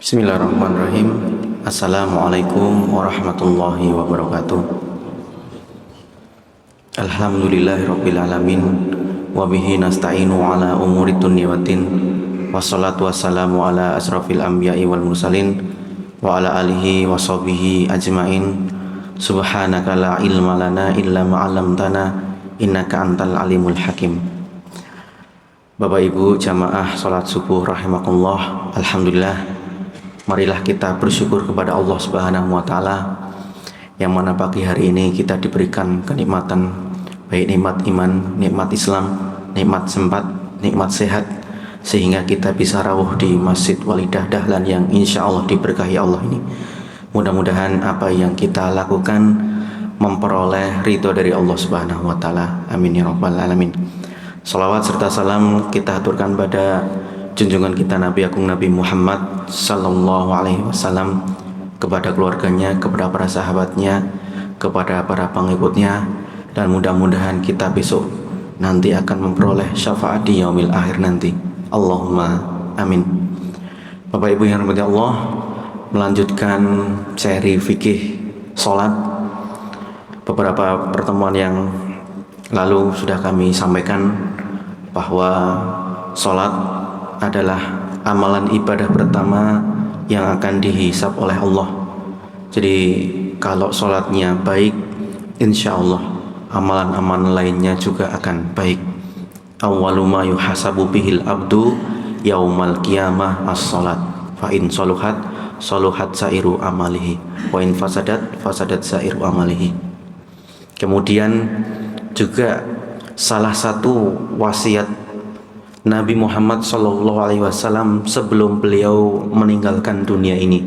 Bismillahirrahmanirrahim. Assalamualaikum warahmatullahi wabarakatuh. Alhamdulillahirrabbilalamin. Wabihi nasta'inu ala umuri dunya waddin. Wassalatu wassalamu ala asrafil anbiya'i wal mursalin wa ala alihi wa sahbihi ajmain. Subhanaka la ilma lana illa ma'allamtana innaka antal alimul hakim. Bapak Ibu jamaah salat subuh rahimakumullah. Alhamdulillah, marilah kita bersyukur kepada Allah Subhanahu wa taala yang mana pagi hari ini kita diberikan kenikmatan, baik nikmat iman, nikmat Islam, nikmat sempat, nikmat sehat, sehingga kita bisa rawuh di Masjid Walidah Dahlan yang insya Allah diberkahi Allah ini. Mudah-mudahan apa yang kita lakukan memperoleh ridho dari Allah Subhanahu wa taala. Amin ya rabbal alamin. Salawat serta salam kita aturkan pada junjungan kita Nabi Agung Nabi Muhammad Sallallahu Alaihi Wasallam, kepada keluarganya, kepada para sahabatnya, kepada para pengikutnya, dan mudah-mudahan kita besok nanti akan memperoleh syafaat di yaumil akhir nanti. Allahumma amin. Bapak Ibu yang dirahmati Allah, melanjutkan seri fikih sholat. Beberapa pertemuan yang lalu sudah kami sampaikan bahwa sholat adalah amalan ibadah pertama yang akan dihisab oleh Allah. Jadi kalau sholatnya baik, insya Allah amalan-amalan lainnya juga akan baik. Awwalu ma yuhasabu bihil abdu yaumal qiyamah as-sholat, fa in soluhat soluhat sairu amalihi, wa in fasadat fasadat sairu amalihi. Kemudian juga salah satu wasiat Nabi Muhammad SAW sebelum beliau meninggalkan dunia ini,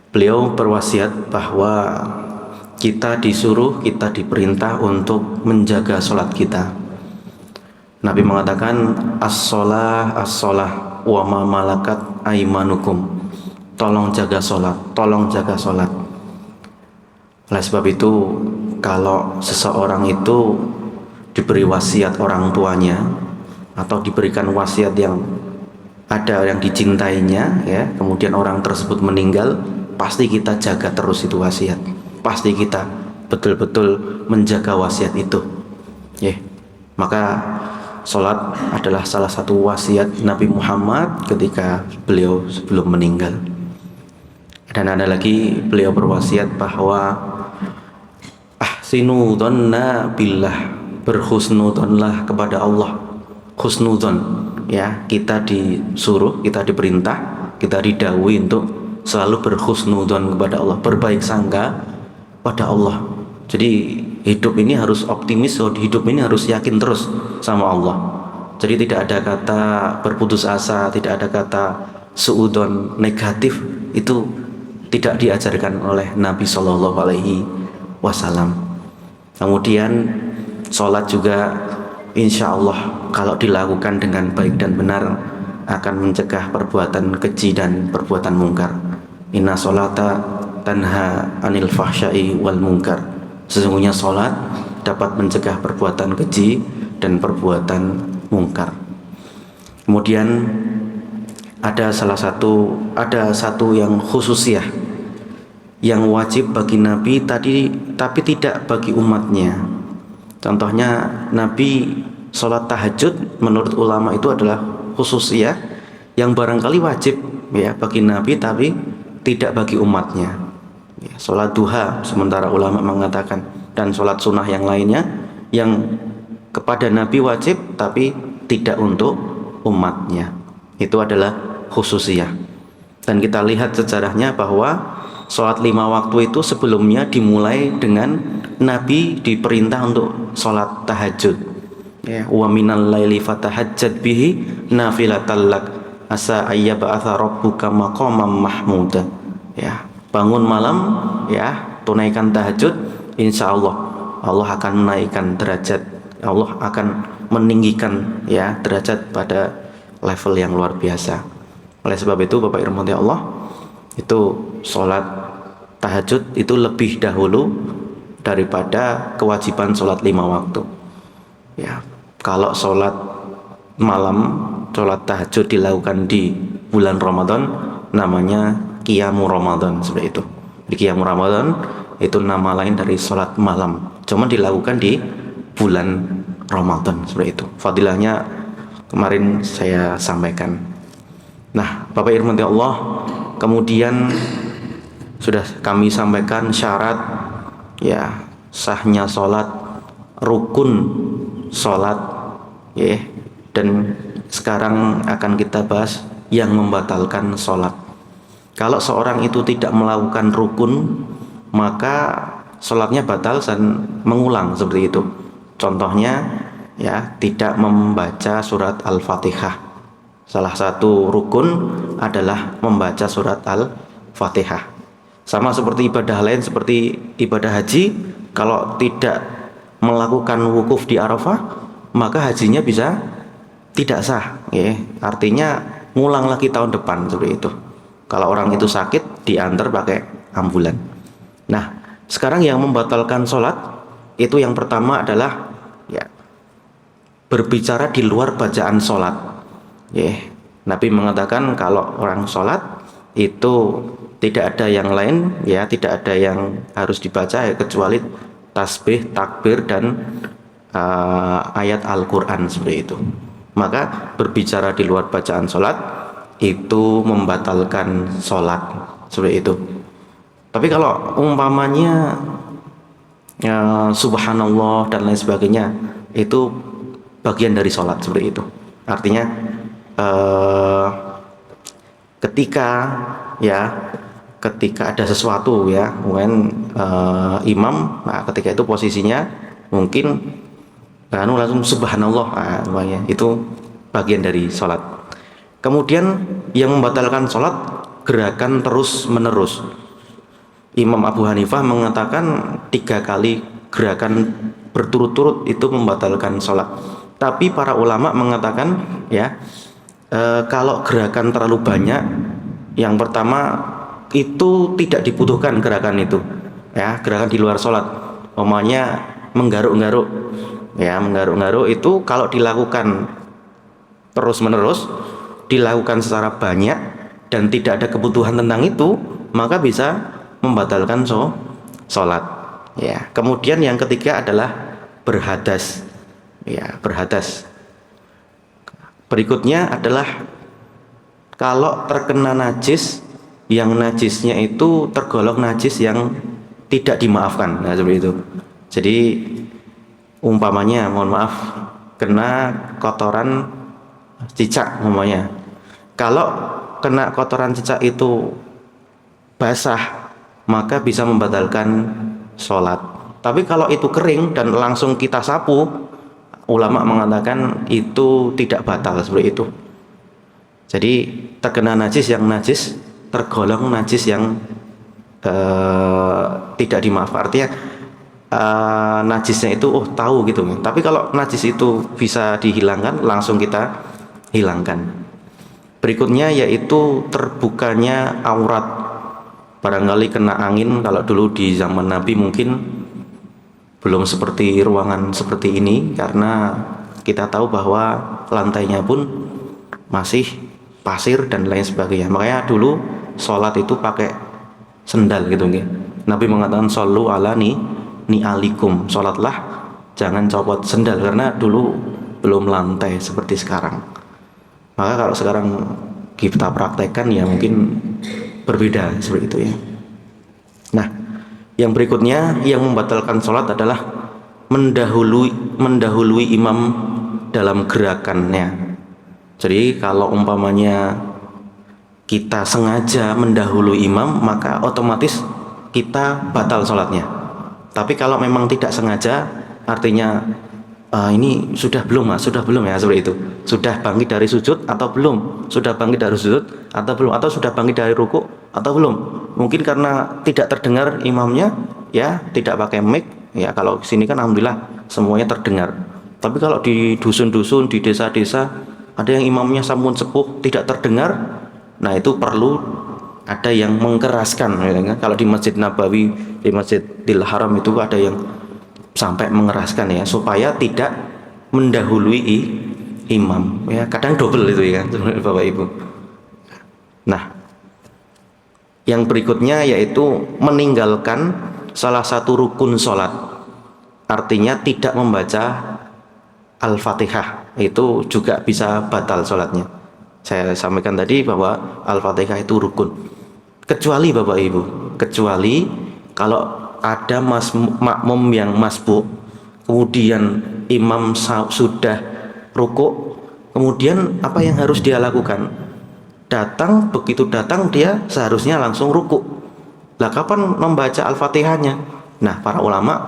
beliau berwasiat bahwa kita disuruh, kita diperintah untuk menjaga sholat kita. Nabi mengatakan as-sholah as-sholah wa ma malakat aimanukum, tolong jaga sholat, tolong jaga sholat. Oleh sebab itu, kalau seseorang itu diberi wasiat orang tuanya atau diberikan wasiat yang ada yang dicintainya, ya, kemudian orang tersebut meninggal, pasti kita jaga terus itu wasiat, pasti kita betul-betul menjaga wasiat itu, ya. Maka sholat adalah salah satu wasiat Nabi Muhammad ketika beliau sebelum meninggal. Dan ada lagi, beliau berwasiat bahwa ahsinu dhanna billah, berhusnudonlah kepada Allah. Husnudon, ya, kita disuruh, kita diperintah, kita didhawuhi untuk selalu berhusnudon kepada Allah, berbaik sangka pada Allah. Jadi hidup ini harus optimis, hidup ini harus yakin terus sama Allah. Jadi tidak ada kata berputus asa, tidak ada kata suudon negatif, itu tidak diajarkan oleh Nabi Shallallahu Alaihi Wasallam. Kemudian sholat juga insya Allah kalau dilakukan dengan baik dan benar akan mencegah perbuatan keji dan perbuatan mungkar. Inna sholata tanha anil fahsyai wal mungkar. Sesungguhnya sholat dapat mencegah perbuatan keji dan perbuatan mungkar. Kemudian ada satu yang khususiyah yang wajib bagi Nabi tadi, tapi tidak bagi umatnya. Contohnya Nabi sholat tahajud menurut ulama itu adalah khususiyah yang barangkali wajib, ya, bagi Nabi tapi tidak bagi umatnya, ya. Sholat duha sementara ulama mengatakan, dan sholat sunnah yang lainnya yang kepada Nabi wajib tapi tidak untuk umatnya, itu adalah khususiyah. Dan kita lihat sejarahnya bahwa sholat 5 waktu itu sebelumnya dimulai dengan Nabi diperintah untuk sholat tahajud, ya. Wa minal laili fatahajjad bihi nafilatal lak asa ayyab'atha rabbuka maqaman mahmuda, ya. Bangun malam, ya, tunaikan tahajud, insya Allah Allah akan menaikkan derajat, Allah akan meninggikan, ya, derajat pada level yang luar biasa. Oleh sebab itu Bapak Ibu Allah, itu sholat tahajud itu lebih dahulu daripada kewajiban sholat 5 waktu, ya. Kalau sholat malam, sholat tahajud dilakukan di bulan Ramadan, namanya Qiyamu Ramadan, seperti itu. Di Qiyamu Ramadan itu nama lain dari sholat malam, cuma dilakukan di bulan Ramadan, seperti itu. Fadilahnya kemarin saya sampaikan. Nah, Bapak Irmati Allah, kemudian sudah kami sampaikan syarat ya sahnya sholat, rukun sholat ya, dan sekarang akan kita bahas yang membatalkan sholat. Kalau seorang itu tidak melakukan rukun, maka sholatnya batal dan mengulang, seperti itu. Contohnya ya, tidak membaca surat Al-Fatihah. Salah satu rukun adalah membaca surat Al-Fatihah. Sama seperti ibadah lain, seperti ibadah haji, kalau tidak melakukan wukuf di Arafah, maka hajinya bisa tidak sah ya. Artinya ngulang lagi tahun depan, seperti itu. Kalau orang itu sakit, diantar pakai ambulan. Nah, sekarang yang membatalkan sholat itu yang pertama adalah ya, berbicara di luar bacaan sholat ya. Nabi mengatakan kalau orang sholat itu tidak ada yang lain ya, tidak ada yang harus dibaca ya, kecuali tasbih, takbir, dan ayat Al-Quran, seperti itu. Maka berbicara di luar bacaan sholat itu membatalkan sholat, seperti itu. Tapi kalau umpamanya ya, subhanallah dan lain sebagainya, itu bagian dari sholat, seperti itu. Artinya ketika ada sesuatu ya, mungkin imam, nah ketika itu posisinya mungkin langsung subhanallah, nah, itu bagian dari sholat. Kemudian yang membatalkan sholat gerakan terus menerus. Imam Abu Hanifah mengatakan 3 kali gerakan berturut-turut itu membatalkan sholat. Tapi para ulama mengatakan ya, kalau gerakan terlalu banyak, yang pertama itu tidak dibutuhkan gerakan itu ya, gerakan di luar sholat, umpamanya menggaruk-garuk ya, menggaruk-garuk itu kalau dilakukan terus menerus, dilakukan secara banyak dan tidak ada kebutuhan tentang itu, maka bisa membatalkan sholat ya. Kemudian yang ketiga adalah berhadas ya, berhadas. Berikutnya adalah kalau terkena najis, yang najisnya itu tergolong najis yang tidak dimaafkan, nah seperti itu. Jadi umpamanya, mohon maaf, kena kotoran cicak umpamanya. Kalau kena kotoran cicak itu basah, maka bisa membatalkan sholat. Tapi kalau itu kering dan langsung kita sapu, ulama mengatakan itu tidak batal, seperti itu. Jadi terkena najis yang najis tergolong najis yang tidak dimaafkan. Artinya najisnya itu tahu gitu. Tapi kalau najis itu bisa dihilangkan, langsung kita hilangkan. Berikutnya yaitu terbukanya aurat. Barangkali kena angin, kalau dulu di zaman Nabi mungkin belum seperti ruangan seperti ini, karena kita tahu bahwa lantainya pun masih pasir dan lain sebagainya. Makanya dulu sholat itu pakai sendal gitu. Nabi mengatakan shollu ala ni'alikum, sholatlah jangan copot sendal, karena dulu belum lantai seperti sekarang. Maka kalau sekarang kita praktekkan ya mungkin berbeda, seperti itu ya. Nah, yang berikutnya yang membatalkan sholat adalah mendahului imam dalam gerakannya. Jadi kalau umpamanya kita sengaja mendahului imam, maka otomatis kita batal sholatnya. Tapi kalau memang tidak sengaja, artinya ini sudah belum ya, seperti itu. Sudah bangkit dari sujud atau belum? Sudah bangkit dari sujud atau belum? Atau sudah bangkit dari ruku atau belum? Mungkin karena tidak terdengar imamnya ya, tidak pakai mic ya. Kalau sini kan alhamdulillah semuanya terdengar. Tapi kalau di dusun-dusun, di desa-desa, ada yang imamnya sampun sepuh tidak terdengar, nah itu perlu ada yang mengeraskan ya. Kalau di Masjid Nabawi, di Masjidil Haram itu ada yang sampai mengeraskan ya, supaya tidak mendahului imam ya. Kadang double itu ya Bapak Ibu. Nah, Yang berikutnya yaitu meninggalkan salah satu rukun sholat, artinya tidak membaca Al-Fatihah, itu juga bisa batal sholatnya. Saya sampaikan tadi bahwa Al-Fatihah itu rukun. Kecuali Bapak Ibu, kecuali kalau ada makmum yang masbuk, kemudian imam sudah rukuk, kemudian apa yang harus dia lakukan? Begitu datang dia seharusnya langsung rukuk. Lah kapan membaca Al-Fatihahnya? Nah, para ulama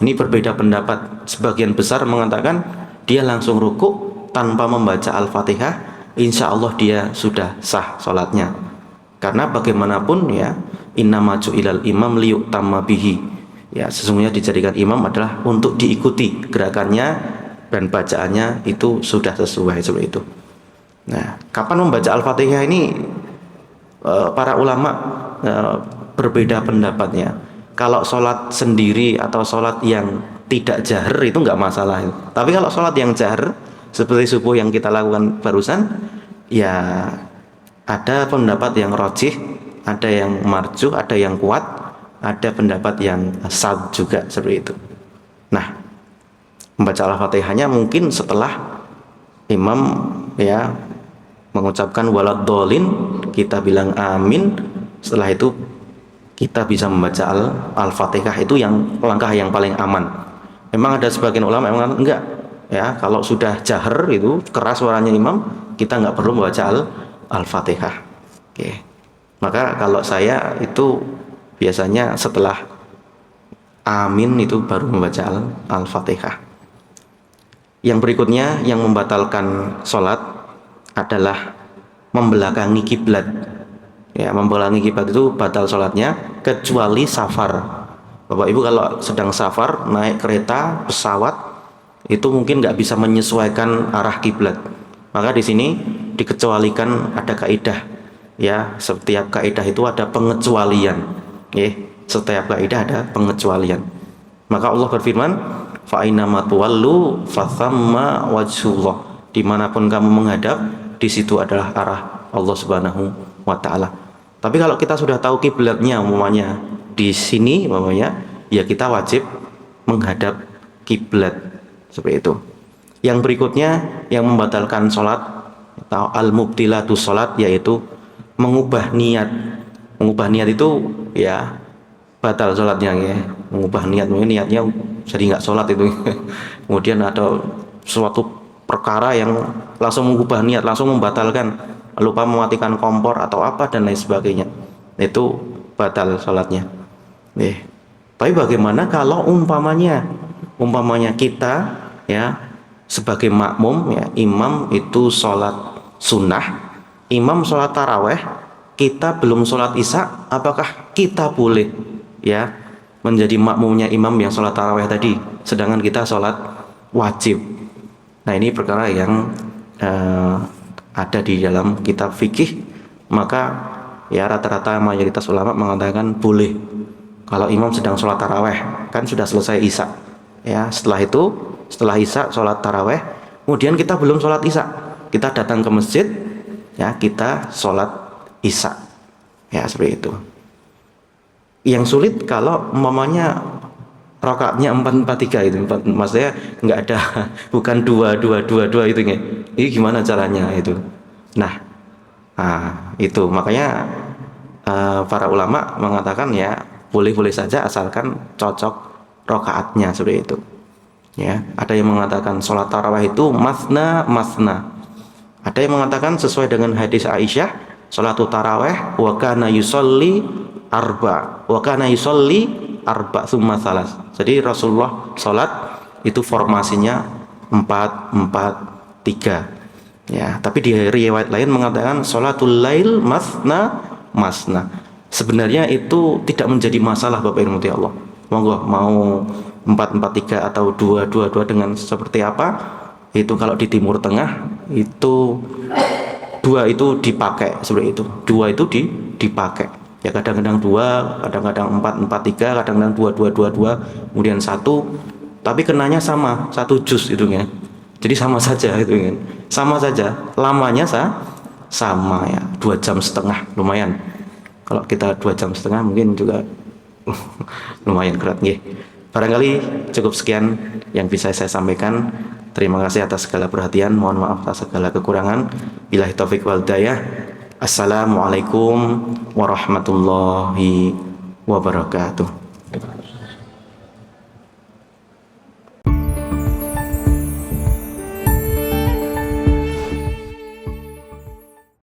ini berbeda pendapat. Sebagian besar mengatakan dia langsung rukuk tanpa membaca Al-Fatihah, insya Allah dia sudah sah sholatnya. Karena bagaimanapun ya, innama ju'ilal imam liyu'tamma bihi. Ya, sesungguhnya dijadikan imam adalah untuk diikuti gerakannya dan bacaannya, itu sudah sesuai seperti itu. Nah, kapan membaca Al-Fatihah ini para ulama berbeda pendapatnya. Kalau sholat sendiri atau sholat yang tidak jahar itu nggak masalah. Tapi kalau sholat yang jahar seperti subuh yang kita lakukan barusan, ya ada pendapat yang rojih, ada yang marjuh, ada yang kuat, ada pendapat yang sad juga seperti itu. Nah, membaca Al-Fatihahnya mungkin setelah imam ya mengucapkan waladhdallin, kita bilang amin, setelah itu kita bisa membaca Al-Fatihah. Itu yang langkah yang paling aman. Memang ada sebagian ulama yang mengatakan enggak ya, kalau sudah jahar itu keras suaranya imam, kita nggak perlu membaca Al-Fatihah. Oke. Maka kalau saya itu biasanya setelah amin itu baru membaca Al-Fatihah. Yang berikutnya yang membatalkan sholat adalah membelakangi kiblat. Ya, membelakangi kiblat itu batal sholatnya, kecuali safar. Bapak Ibu kalau sedang safar, naik kereta, pesawat, itu mungkin nggak bisa menyesuaikan arah kiblat. Maka di sini dikecualikan, ada kaidah. Ya, setiap kaidah itu ada pengecualian. Setiap kaidah ada pengecualian. Maka Allah berfirman, fa ainama tuwallu fathamma wajhullah. Dimanapun kamu menghadap, di situ adalah arah Allah Subhanahu wa Ta'ala. Tapi kalau kita sudah tahu kiblatnya, umpamanya di sini, umpamanya ya kita wajib menghadap kiblat seperti itu. Yang berikutnya yang membatalkan sholat atau al-mubtilatu sholat, yaitu mengubah niat. Mengubah niat itu ya batal sholatnya ya. Mengubah niat, niatnya jadi nggak sholat itu. Kemudian ada suatu perkara yang langsung mengubah niat, langsung membatalkan, lupa mematikan kompor atau apa dan lain sebagainya, itu batal sholatnya. Tapi bagaimana kalau umpamanya kita ya sebagai makmum ya, imam itu sholat sunnah, imam sholat taraweh, kita belum sholat isya, apakah kita boleh ya menjadi makmumnya imam yang sholat taraweh tadi, sedangkan kita sholat wajib? Nah, ini perkara yang ada di dalam kitab fikih. Maka ya rata-rata mayoritas ulama mengatakan boleh. Kalau imam sedang sholat taraweh, kan sudah selesai isya ya, setelah isya sholat taraweh, kemudian kita belum sholat isya, kita datang ke masjid ya, kita sholat isya ya, seperti itu. Yang sulit kalau umpamanya rakaatnya 4-4-3 itu, maksudnya nggak ada, bukan 2-2-2-2 itu ya. Ini gimana caranya itu? Nah, itu makanya para ulama mengatakan ya boleh-boleh saja asalkan cocok rakaatnya seperti itu. Ya, ada yang mengatakan sholat tarawih itu masna. Ada yang mengatakan sesuai dengan hadis Aisyah, sholatul tarawih wa kana yusolli arba summa salas. Jadi Rasulullah sholat itu formasinya 4-4-3 ya. Tapi di riwayat lain mengatakan sholatul lail masna. Sebenarnya itu tidak menjadi masalah Bapak Ibu Allah. Monggo mau 4-4-3 atau 2-2-2 dengan seperti apa, itu kalau di Timur Tengah itu 2 itu dipakai seperti itu. 2 itu dipakai. Ya kadang-kadang 2, kadang-kadang 4-4-3, kadang-kadang 2-2-2-2, kemudian 1, tapi kenanya sama, 1 juz itu ya. Jadi sama saja itu kan. Sama saja, lamanya sama ya, 2,5 jam lumayan. Kalau kita 2,5 jam mungkin juga lumayan berat nggih. Barangkali cukup sekian yang bisa saya sampaikan. Terima kasih atas segala perhatian. Mohon maaf atas segala kekurangan. Billahi taufik wal hidayah. Assalamualaikum warahmatullahi wabarakatuh.